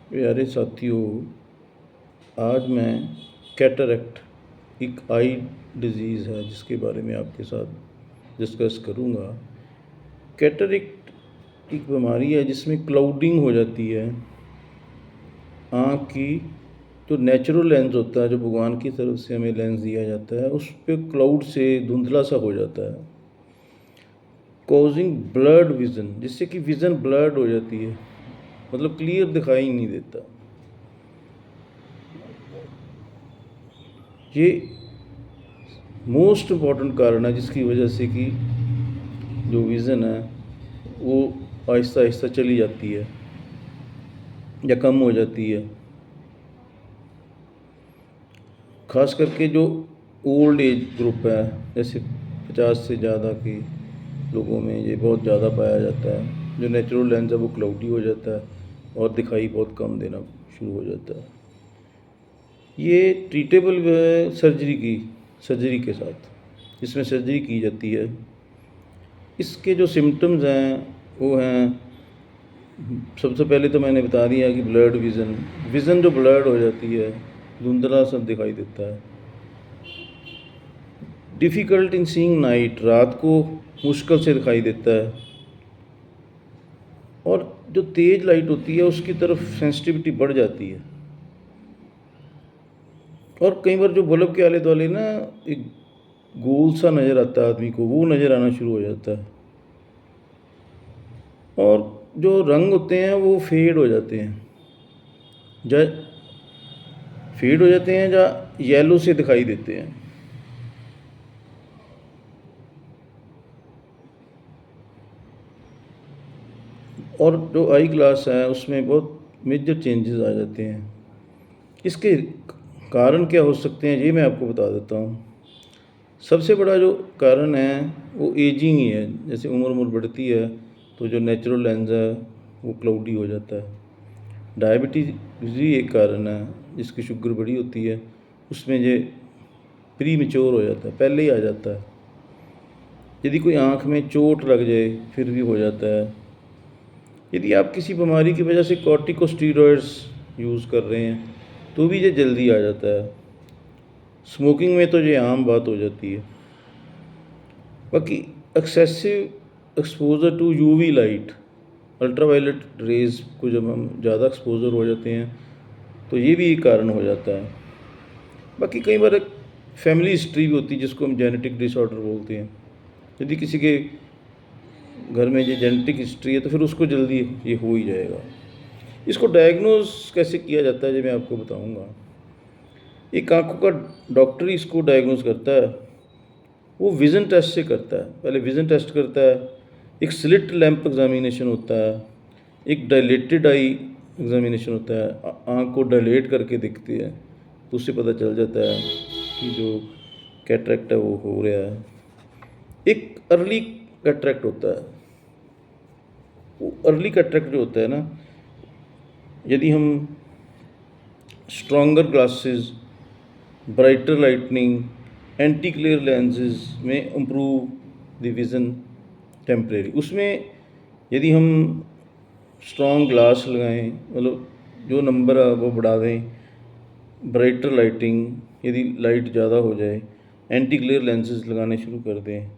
प्यारे साथियों, आज मैं कैटरेक्ट एक आई डिजीज़ है जिसके बारे में आपके साथ डिस्कस करूँगा। कैटरेक्ट एक बीमारी है जिसमें क्लाउडिंग हो जाती है आँख की। जो नेचुरल लेंस होता है, जो भगवान की तरफ से हमें लेंस दिया जाता है, उस पे क्लाउड से धुंधला सा हो जाता है, कॉजिंग ब्लर्ड विज़न, जिससे कि विज़न ब्लर्ड हो जाती है, मतलब क्लियर दिखाई नहीं देता। ये मोस्ट इम्पॉर्टेंट कारण है जिसकी वजह से कि जो विज़न है वो आहिस्ता आहिस्ता चली जाती है या कम हो जाती है। ख़ास करके जो ओल्ड एज ग्रुप है, जैसे 50 से ज़्यादा के लोगों में ये बहुत ज़्यादा पाया जाता है। जो नेचुरल लेंस है वो क्लाउडी हो जाता है और दिखाई बहुत कम देना शुरू हो जाता है। ये ट्रीटेबल है सर्जरी के साथ, इसमें सर्जरी की जाती है। इसके जो सिम्टम्स हैं वो हैं, सबसे पहले तो मैंने बता दिया कि ब्लर्ड विज़न जो ब्लर्ड हो जाती है, धुंधला सा दिखाई देता है। डिफ़िकल्ट इन सीइंग नाइट, रात को मुश्किल से दिखाई देता है। और जो तेज़ लाइट होती है उसकी तरफ सेंसिटिविटी बढ़ जाती है। और कई बार जो बल्ब के आले दुआले ना एक गोल सा नज़र आता है आदमी को, वो नज़र आना शुरू हो जाता है। और जो रंग होते हैं वो फेड हो जाते हैं, या येलो से दिखाई देते हैं। और जो आई ग्लास है उसमें बहुत मेजर चेंजेस आ जाते हैं। इसके कारण क्या हो सकते हैं ये मैं आपको बता देता हूँ। सबसे बड़ा जो कारण है वो एजिंग ही है। जैसे उम्र बढ़ती है तो जो नेचुरल लेंस है वो क्लाउडी हो जाता है। डायबिटीज़ भी एक कारण है, जिसकी शुगर बड़ी होती है उसमें ये प्री मेच्योर हो जाता है, पहले ही आ जाता है। यदि कोई आँख में चोट लग जाए फिर भी हो जाता है। यदि आप किसी बीमारी की वजह से कॉर्टिकोस्टेरॉइड्स यूज़ कर रहे हैं तो भी ये जल्दी आ जाता है। स्मोकिंग में तो ये आम बात हो जाती है। बाकी excessive exposure to UV light, ultraviolet rays को जब हम ज़्यादा एक्सपोजर हो जाते हैं तो ये भी एक कारण हो जाता है। बाकी कई बार एक फैमिली हिस्ट्री भी होती है जिसको हम जेनेटिक डिसऑर्डर बोलते हैं। यदि किसी के घर में ये जेनेटिक हिस्ट्री है तो फिर उसको जल्दी ये हो ही जाएगा। इसको डायग्नोज कैसे किया जाता है ये मैं आपको बताऊंगा। एक आंखों का डॉक्टर ही इसको डायग्नोज करता है। वो विज़न टेस्ट से करता है। पहले विज़न टेस्ट करता है, एक स्लिट लैंप एग्जामिनेशन होता है, एक डायलेटेड आई एग्जामिनेशन होता है। आँख को डायलेट करके देखते हैं तो उससे पता चल जाता है कि जो कैटरेक्ट है वो हो रहा है। एक अर्ली कैटरेक्ट होता है। वो अर्ली कैटरेक्ट जो होता है ना, यदि हम stronger glasses, brighter lightning, anti glare lenses में इम्प्रूव द विज़न टेम्परेरी, उसमें यदि हम स्ट्रॉन्ग ग्लास लगाएं, मतलब जो नंबर है वो बढ़ा दें, ब्राइटर लाइटिंग, यदि लाइट ज़्यादा हो जाए, एंटी ग्लेयर लेंसेज लगाने शुरू कर दें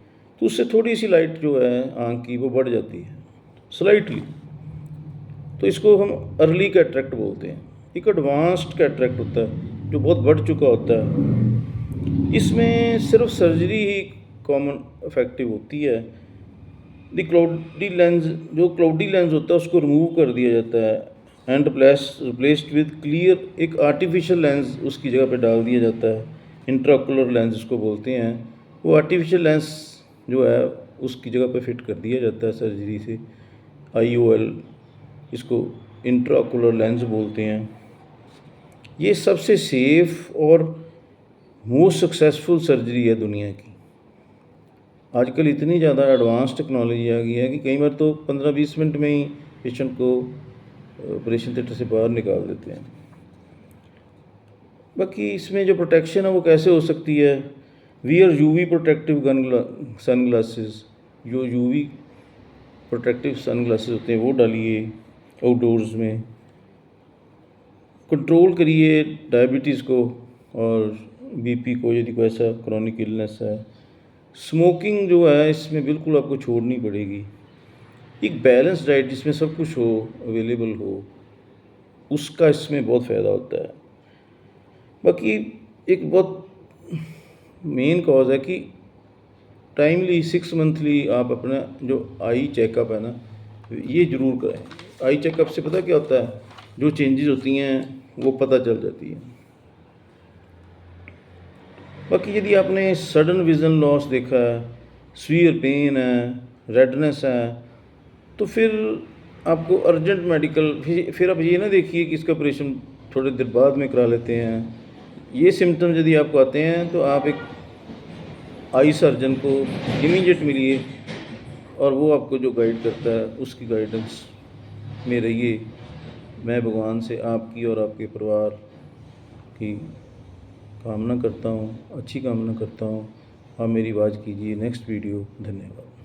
तो उससे थोड़ी सी लाइट जो है आँख की वो बढ़ जाती है स्लाइटली। तो इसको हम अर्ली कैटरेक्ट बोलते हैं। एक एडवांस्ड कैटरेक्ट होता है जो बहुत बढ़ चुका होता है। इसमें सिर्फ सर्जरी ही कॉमन इफेक्टिव होती है। क्लाउडी लेंस होता है उसको रिमूव कर दिया जाता है एंड रिप्लेस्ड विद क्लियर, एक आर्टिफिशियल लेंस उसकी जगह पे डाल दिया जाता है। इंट्राओकुलर लेंस इसको बोलते हैं। वो आर्टिफिशियल लेंस जो है उसकी जगह पे फिट कर दिया जाता है सर्जरी से। IOL, इसको इंट्राओकुलर लेंस बोलते हैं। ये सबसे सेफ और मोस्ट सक्सेसफुल सर्जरी है दुनिया की। आजकल इतनी ज़्यादा एडवांस टेक्नोलॉजी आ गई है कि कई बार तो 15-20 मिनट में ही पेशेंट को ऑपरेशन थिएटर से बाहर निकाल देते हैं। बाकी इसमें जो प्रोटेक्शन है वो कैसे हो सकती है। Wear UV protective sunglasses, जो यूवी प्रोटेक्टिव सन ग्लासेस होते हैं वो डालिए आउटडोर्स में। कंट्रोल करिए डायबिटीज़ को और बीपी को, यदि कोई ऐसा क्रॉनिक इलनेस है। स्मोकिंग जो है इसमें बिल्कुल आपको छोड़नी पड़ेगी। एक बैलेंस डाइट जिसमें सब कुछ हो, अवेलेबल हो, उसका इसमें बहुत फ़ायदा होता है। बाकी एक बहुत मेन कॉज़ है कि टाइमली 6 मंथली आप अपना जो आई चेकअप है ना, ये ज़रूर कराएं। आई चेकअप से पता क्या होता है, जो चेंजेस होती हैं वो पता चल जाती है। बाकी यदि आपने सडन विज़न लॉस देखा है, सीवियर पेन है, रेडनेस है, तो फिर आपको अर्जेंट मेडिकल, फिर आप ये ना देखिए कि इसका ऑपरेशन थोड़ी देर बाद में करा लेते हैं। ये सिम्टम्स यदि आपको आते हैं तो आप एक आई सर्जन को इमीडिएट मिलिए और वो आपको जो गाइड करता है उसकी गाइडेंस में रहिए। मैं भगवान से आपकी और आपके परिवार की कामना करता हूँ, अच्छी कामना करता हूँ। आप मेरी आवाज़ कीजिए नेक्स्ट वीडियो। धन्यवाद।